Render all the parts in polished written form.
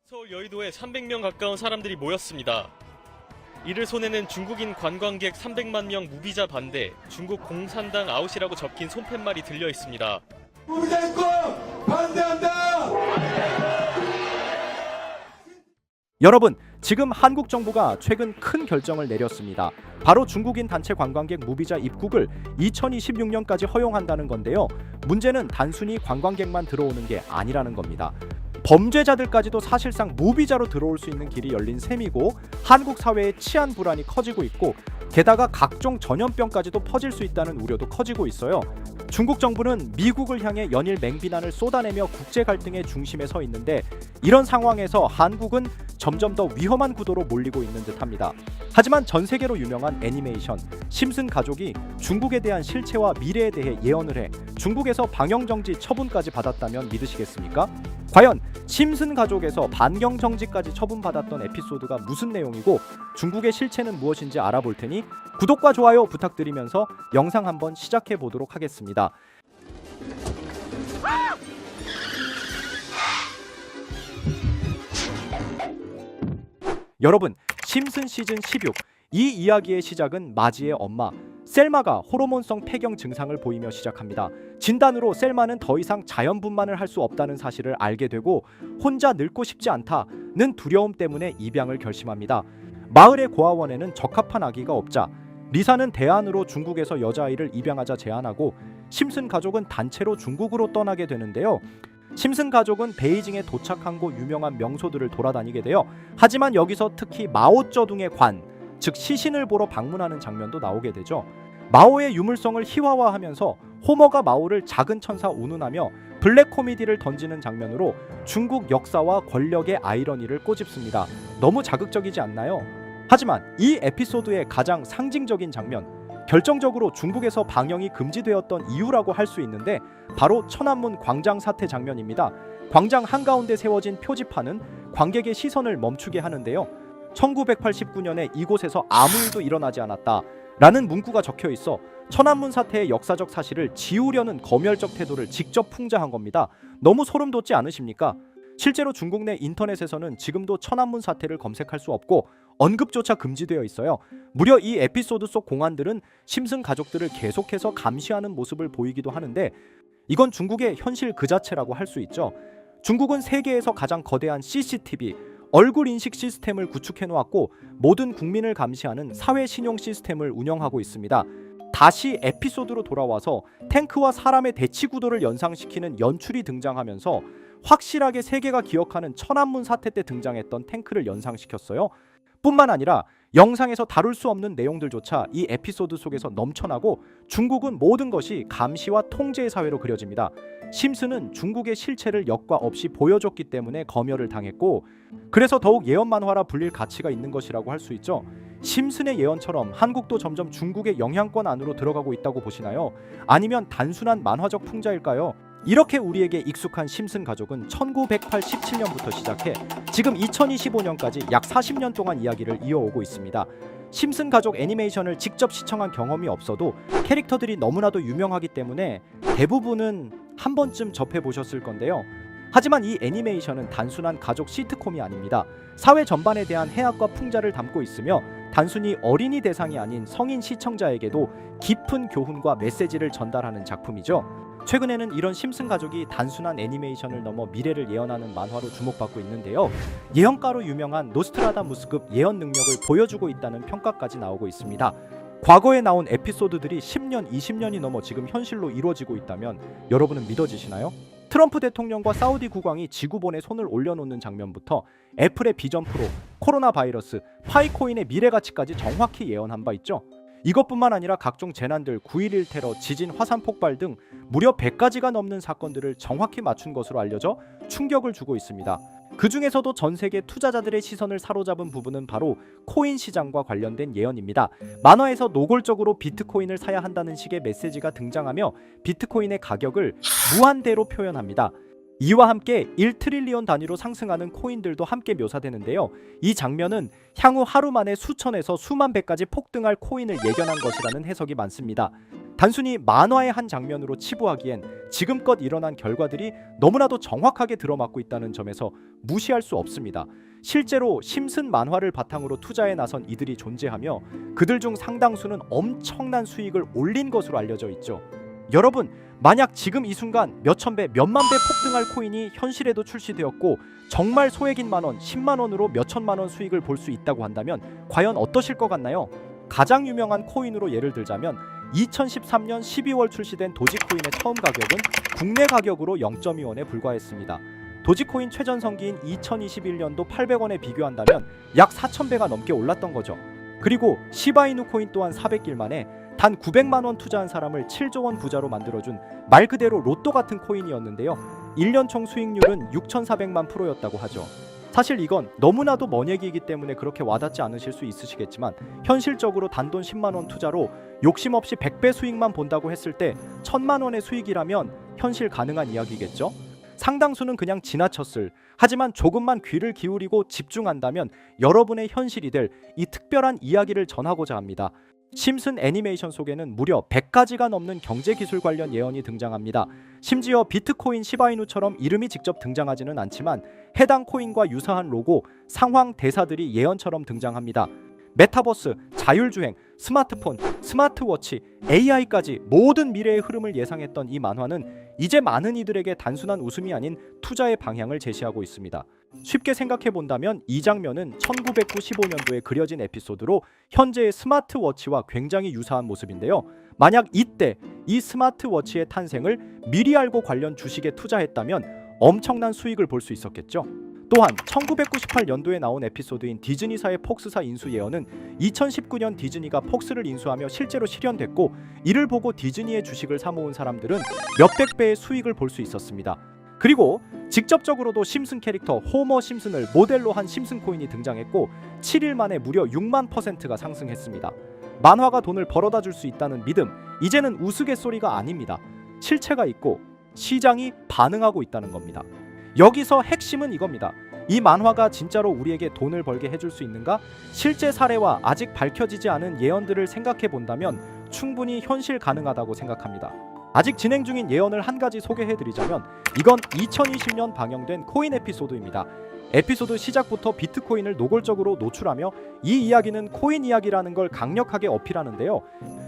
서울 여의도에 300명 가까운 사람들이 모였습니다. 이를 손에는 중국인 관광객 300만 명 무비자 반대, 중국 공산당 아웃이라고 적힌 손팻말이 들려 있습니다. 무비자 입국 반대한다! 여러분, 지금 한국 정부가 최근 큰 결정을 내렸습니다. 바로 중국인 단체 관광객 무비자 입국을 2026년까지 허용한다는 건데요. 문제는 단순히 관광객만 들어오는 게 아니라는 겁니다. 범죄자들까지도 사실상 무비자로 들어올 수 있는 길이 열린 셈이고, 한국 사회의 치안 불안이 커지고 있고, 게다가 각종 전염병까지도 퍼질 수 있다는 우려도 커지고 있어요. 중국 정부는 미국을 향해 연일 맹비난을 쏟아내며 국제 갈등의 중심에 서 있는데, 이런 상황에서 한국은 점점 더 위험한 구도로 몰리고 있는 듯합니다. 하지만 전 세계로 유명한 애니메이션 심슨 가족이 중국에 대한 실체와 미래에 대해 예언을 해 중국에서 방영정지 처분까지 받았다면 믿으시겠습니까? 과연 심슨 가족에서 반경정지까지 처분받았던 에피소드가 무슨 내용이고 중국의 실체는 무엇인지 알아볼 테니 구독과 좋아요 부탁드리면서 영상 한번 시작해 보도록 하겠습니다. 여러분, 심슨 시즌 16, 이 이야기의 시작은 마지의 엄마 셀마가 호르몬성 폐경 증상을 보이며 시작합니다. 진단으로 셀마는 더 이상 자연분만을 할 수 없다는 사실을 알게 되고 혼자 늙고 싶지 않다는 두려움 때문에 입양을 결심합니다. 마을의 고아원에는 적합한 아기가 없자 리사는 대안으로 중국에서 여자아이를 입양하자 제안하고 심슨 가족은 단체로 중국으로 떠나게 되는데요. 심슨 가족은 베이징에 도착한 곳 유명한 명소들을 돌아다니게 돼요. 하지만 여기서 특히 마오쩌둥의 관, 즉 시신을 보러 방문하는 장면도 나오게 되죠. 마오의 유물성을 희화화하면서 호머가 마오를 작은 천사 운운하며 블랙 코미디를 던지는 장면으로 중국 역사와 권력의 아이러니를 꼬집습니다. 너무 자극적이지 않나요? 하지만 이 에피소드의 가장 상징적인 장면, 결정적으로 중국에서 방영이 금지되었던 이유라고 할 수 있는데 바로 천안문 광장 사태 장면입니다. 광장 한가운데 세워진 표지판은 관객의 시선을 멈추게 하는데요. 1989년에 이곳에서 아무 일도 일어나지 않았다 라는 문구가 적혀 있어 천안문 사태의 역사적 사실을 지우려는 검열적 태도를 직접 풍자한 겁니다. 너무 소름 돋지 않으십니까? 실제로 중국 내 인터넷에서는 지금도 천안문 사태를 검색할 수 없고 언급조차 금지되어 있어요. 무려 이 에피소드 속 공안들은 심슨 가족들을 계속해서 감시하는 모습을 보이기도 하는데 이건 중국의 현실 그 자체라고 할 수 있죠. 중국은 세계에서 가장 거대한 CCTV, 얼굴 인식 시스템을 구축해 놓았고 모든 국민을 감시하는 사회 신용 시스템을 운영하고 있습니다. 다시 에피소드로 돌아와서 탱크와 사람의 대치 구도를 연상시키는 연출이 등장하면서 확실하게 세계가 기억하는 천안문 사태 때 등장했던 탱크를 연상시켰어요. 뿐만 아니라 영상에서 다룰 수 없는 내용들조차 이 에피소드 속에서 넘쳐나고 중국은 모든 것이 감시와 통제의 사회로 그려집니다. 심슨은 중국의 실체를 역과 없이 보여줬기 때문에 검열을 당했고 그래서 더욱 예언 만화라 불릴 가치가 있는 것이라고 할 수 있죠. 심슨의 예언처럼 한국도 점점 중국의 영향권 안으로 들어가고 있다고 보시나요? 아니면 단순한 만화적 풍자일까요? 이렇게 우리에게 익숙한 심슨 가족은 1987년부터 시작해 지금 2025년까지 약 40년 동안 이야기를 이어오고 있습니다. 심슨 가족 애니메이션을 직접 시청한 경험이 없어도 캐릭터들이 너무나도 유명하기 때문에 대부분은 한 번쯤 접해보셨을 건데요. 하지만 이 애니메이션은 단순한 가족 시트콤이 아닙니다. 사회 전반에 대한 해악과 풍자를 담고 있으며 단순히 어린이 대상이 아닌 성인 시청자에게도 깊은 교훈과 메시지를 전달하는 작품이죠. 최근에는 이런 심슨 가족이 단순한 애니메이션을 넘어 미래를 예언하는 만화로 주목받고 있는데요. 예언가로 유명한 노스트라다무스급 예언 능력을 보여주고 있다는 평가까지 나오고 있습니다. 과거에 나온 에피소드들이 10년, 20년이 넘어 지금 현실로 이루어지고 있다면 여러분은 믿어지시나요? 트럼프 대통령과 사우디 국왕이 지구본에 손을 올려놓는 장면부터 애플의 비전 프로, 코로나 바이러스, 파이코인의 미래 가치까지 정확히 예언한 바 있죠. 이것뿐만 아니라 각종 재난들, 9.11 테러, 지진, 화산 폭발 등 무려 100가지가 넘는 사건들을 정확히 맞춘 것으로 알려져 충격을 주고 있습니다. 그 중에서도 전 세계 투자자들의 시선을 사로잡은 부분은 바로 코인 시장과 관련된 예언입니다. 만화에서 노골적으로 비트코인을 사야 한다는 식의 메시지가 등장하며 비트코인의 가격을 무한대로 표현합니다. 이와 함께 1트릴리언 단위로 상승하는 코인들도 함께 묘사되는데요. 이 장면은 향후 하루 만에 수천에서 수만 배까지 폭등할 코인을 예견한 것이라는 해석이 많습니다. 단순히 만화의 한 장면으로 치부하기엔 지금껏 일어난 결과들이 너무나도 정확하게 들어맞고 있다는 점에서 무시할 수 없습니다. 실제로 심슨 만화를 바탕으로 투자에 나선 이들이 존재하며 그들 중 상당수는 엄청난 수익을 올린 것으로 알려져 있죠. 여러분, 만약 지금 이 순간 몇천 배, 몇만 배 폭등할 코인이 현실에도 출시되었고 정말 소액인 만원, 10만 원으로 몇천만 원 수익을 볼 수 있다고 한다면 과연 어떠실 것 같나요? 가장 유명한 코인으로 예를 들자면 2013년 12월 출시된 도지코인의 처음 가격은 국내 가격으로 0.2원에 불과했습니다. 도지코인 최전성기인 2021년도 800원에 비교한다면 약 4,000배가 넘게 올랐던 거죠. 그리고 시바이누 코인 또한 400일 만에 단 900만 원 투자한 사람을 7조 원 부자로 만들어준 말 그대로 로또 같은 코인이었는데요. 1년 총 수익률은 6,400만 %였다고 하죠. 사실 이건 너무나도 먼 얘기이기 때문에 그렇게 와닿지 않으실 수 있으시겠지만 현실적으로 단돈 10만 원 투자로 욕심 없이 100배 수익만 본다고 했을 때 1,000만 원의 수익이라면 현실 가능한 이야기겠죠? 상당수는 그냥 지나쳤을, 하지만 조금만 귀를 기울이고 집중한다면 여러분의 현실이 될 이 특별한 이야기를 전하고자 합니다. 심슨 애니메이션 속에는 무려 100가지가 넘는 경제기술 관련 예언이 등장합니다. 심지어 비트코인 시바이누처럼 이름이 직접 등장하지는 않지만 해당 코인과 유사한 로고, 상황, 대사들이 예언처럼 등장합니다. 메타버스, 자율주행, 스마트폰, 스마트워치, AI까지 모든 미래의 흐름을 예상했던 이 만화는 이제 많은 이들에게 단순한 웃음이 아닌 투자의 방향을 제시하고 있습니다. 쉽게 생각해 본다면 이 장면은 1995년도에 그려진 에피소드로 현재의 스마트워치와 굉장히 유사한 모습인데요. 만약 이때 이 스마트워치의 탄생을 미리 알고 관련 주식에 투자했다면 엄청난 수익을 볼 수 있었겠죠. 또한 1998년도에 나온 에피소드인 디즈니사의 폭스사 인수 예언은 2019년 디즈니가 폭스를 인수하며 실제로 실현됐고, 이를 보고 디즈니의 주식을 사모은 사람들은 몇백 배의 수익을 볼 수 있었습니다. 그리고 직접적으로도 심슨 캐릭터 호머 심슨을 모델로 한 심슨 코인이 등장했고 7일 만에 무려 6만 %가 상승했습니다. 만화가 돈을 벌어다 줄 수 있다는 믿음, 이제는 우스갯소리가 아닙니다. 실체가 있고 시장이 반응하고 있다는 겁니다. 여기서 핵심은 이겁니다. 이 만화가 진짜로 우리에게 돈을 벌게 해줄 수 있는가? 실제 사례와 아직 밝혀지지 않은 예언들을 생각해 본다면 충분히 현실 가능하다고 생각합니다. 아직 진행 중인 예언을 한 가지 소개해드리자면 이건 2020년 방영된 코인 에피소드입니다. 에피소드 시작부터 비트코인을 노골적으로 노출하며 이 이야기는 코인 이야기라는 걸 강력하게 어필하는데요.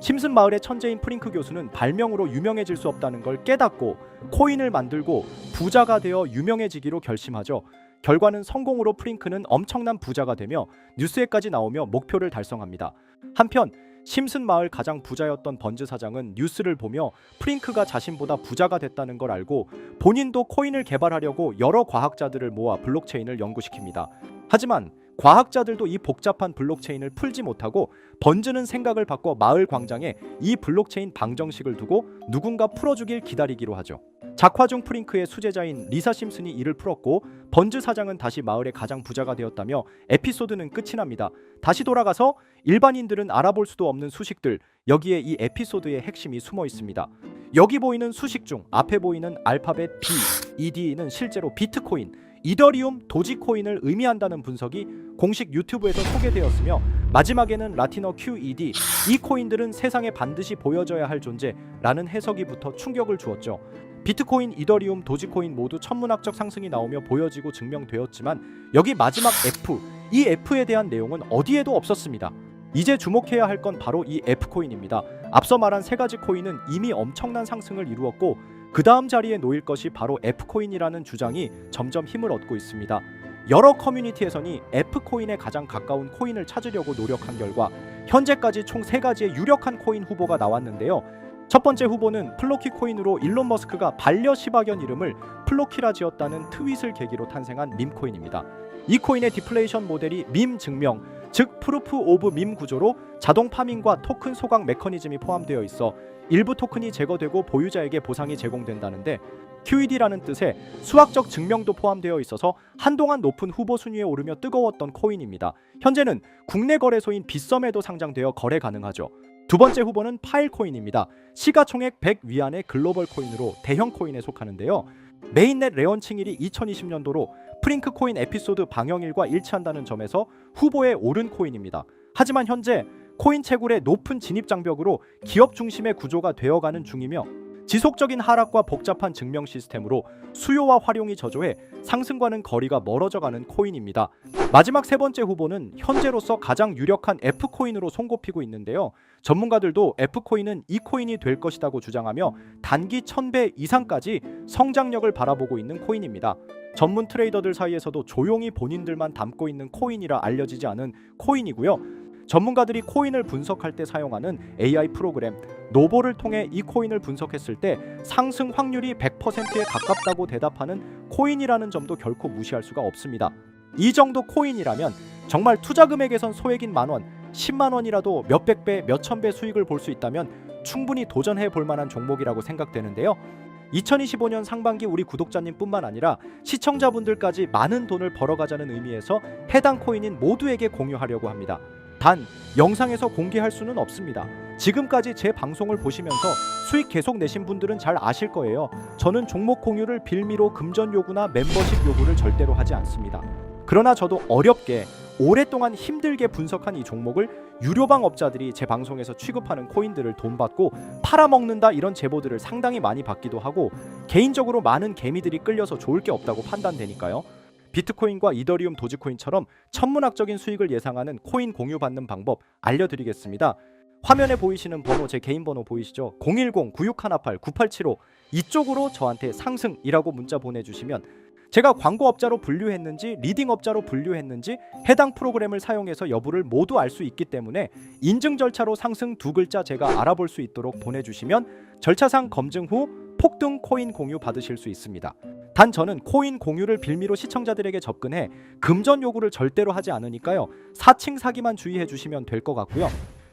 심슨 마을의 천재인 프링크 교수는 발명으로 유명해질 수 없다는 걸 깨닫고 코인을 만들고 부자가 되어 유명해지기로 결심하죠. 결과는 성공으로 프링크는 엄청난 부자가 되며 뉴스에까지 나오며 목표를 달성합니다. 한편 심슨 마을 가장 부자였던 번즈 사장은 뉴스를 보며 프링크가 자신보다 부자가 됐다는 걸 알고 본인도 코인을 개발하려고 여러 과학자들을 모아 블록체인을 연구시킵니다. 하지만 과학자들도 이 복잡한 블록체인을 풀지 못하고 번즈는 생각을 바꿔 마을 광장에 이 블록체인 방정식을 두고 누군가 풀어주길 기다리기로 하죠. 작화 중 프링크의 수제자인 리사 심슨이 이를 풀었고 번즈 사장은 다시 마을의 가장 부자가 되었다며 에피소드는 끝이 납니다. 다시 돌아가서 일반인들은 알아볼 수도 없는 수식들, 여기에 이 에피소드의 핵심이 숨어 있습니다. 여기 보이는 수식 중 앞에 보이는 알파벳 B, ED는 실제로 비트코인, 이더리움, 도지코인을 의미한다는 분석이 공식 유튜브에서 소개되었으며 마지막에는 라틴어 QED, 이 코인들은 세상에 반드시 보여져야 할 존재라는 해석이 붙어 충격을 주었죠. 비트코인, 이더리움, 도지코인 모두 천문학적 상승이 나오며 보여지고 증명되었지만 여기 마지막 F, 이 F에 대한 내용은 어디에도 없었습니다. 이제 주목해야 할 건 바로 이 F코인입니다. 앞서 말한 세 가지 코인은 이미 엄청난 상승을 이루었고 그 다음 자리에 놓일 것이 바로 F코인이라는 주장이 점점 힘을 얻고 있습니다. 여러 커뮤니티에서는 F코인에 가장 가까운 코인을 찾으려고 노력한 결과 현재까지 총 3가지의 유력한 코인 후보가 나왔는데요. 첫 번째 후보는 플로키 코인으로 일론 머스크가 반려 시바견 이름을 플로키라 지었다는 트윗을 계기로 탄생한 밈코인입니다. 이 코인의 디플레이션 모델이 밈 증명, 즉 프루프 오브 밈 구조로 자동 파밍과 토큰 소각 메커니즘이 포함되어 있어 일부 토큰이 제거되고 보유자에게 보상이 제공된다는데 QED라는 뜻의 수학적 증명도 포함되어 있어서 한동안 높은 후보 순위에 오르며 뜨거웠던 코인입니다. 현재는 국내 거래소인 빗썸에도 상장되어 거래 가능하죠. 두 번째 후보는 파일코인입니다. 시가총액 100 위안의 글로벌 코인으로 대형 코인에 속하는데요. 메인넷 레언칭일이 2020년도로 프링크 코인 에피소드 방영일과 일치한다는 점에서 후보에 오른 코인입니다. 하지만 현재 코인 채굴의 높은 진입 장벽으로 기업 중심의 구조가 되어가는 중이며 지속적인 하락과 복잡한 증명 시스템으로 수요와 활용이 저조해 상승과는 거리가 멀어져가는 코인입니다. 마지막 세 번째 후보는 현재로서 가장 유력한 F코인으로 손꼽히고 있는데요. 전문가들도 F코인은 이 코인이 될 것이라고 주장하며 단기 1000배 이상까지 성장력을 바라보고 있는 코인입니다. 전문 트레이더들 사이에서도 조용히 본인들만 담고 있는 코인이라 알려지지 않은 코인이고요. 전문가들이 코인을 분석할 때 사용하는 AI 프로그램 노보를 통해 이 코인을 분석했을 때 상승 확률이 100%에 가깝다고 대답하는 코인이라는 점도 결코 무시할 수가 없습니다. 이 정도 코인이라면 정말 투자 금액에선 소액인 만원, 10만 원이라도 몇백 배, 몇천 배 수익을 볼 수 있다면 충분히 도전해 볼 만한 종목이라고 생각되는데요. 2025년 상반기 우리 구독자님뿐만 아니라 시청자분들까지 많은 돈을 벌어가자는 의미에서 해당 코인인 모두에게 공유하려고 합니다. 단 영상에서 공개할 수는 없습니다. 지금까지 제 방송을 보시면서 수익 계속 내신 분들은 잘 아실 거예요. 저는 종목 공유를 빌미로 금전 요구나 멤버십 요구를 절대로 하지 않습니다. 그러나 저도 어렵게 오랫동안 힘들게 분석한 이 종목을 유료방 업자들이 제 방송에서 취급하는 코인들을 돈 받고 팔아먹는다 이런 제보들을 상당히 많이 받기도 하고 개인적으로 많은 개미들이 끌려서 좋을 게 없다고 판단되니까요. 비트코인과 이더리움 도지코인처럼 천문학적인 수익을 예상하는 코인 공유받는 방법 알려드리겠습니다. 화면에 보이시는 번호, 제 개인 번호 보이시죠? 010-9618-9875 이쪽으로 저한테 상승이라고 문자 보내주시면 제가 광고업자로 분류했는지 리딩업자로 분류했는지 해당 프로그램을 사용해서 여부를 모두 알 수 있기 때문에 인증 절차로 상승 두 글자 제가 알아볼 수 있도록 보내주시면 절차상 검증 후 폭등 코인 공유 받으실 수 있습니다. 단 저는 코인 공유를 빌미로 시청자들에게 접근해 금전 요구를 절대로 하지 않으니까요. 사칭 사기만 주의해 주시면 될 것 같고요.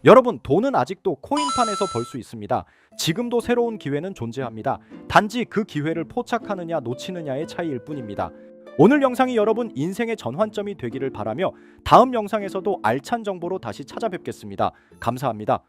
여러분 돈은 아직도 코인판에서 벌 수 있습니다. 지금도 새로운 기회는 존재합니다. 단지 그 기회를 포착하느냐 놓치느냐의 차이일 뿐입니다. 오늘 영상이 여러분 인생의 전환점이 되기를 바라며 다음 영상에서도 알찬 정보로 다시 찾아뵙겠습니다. 감사합니다.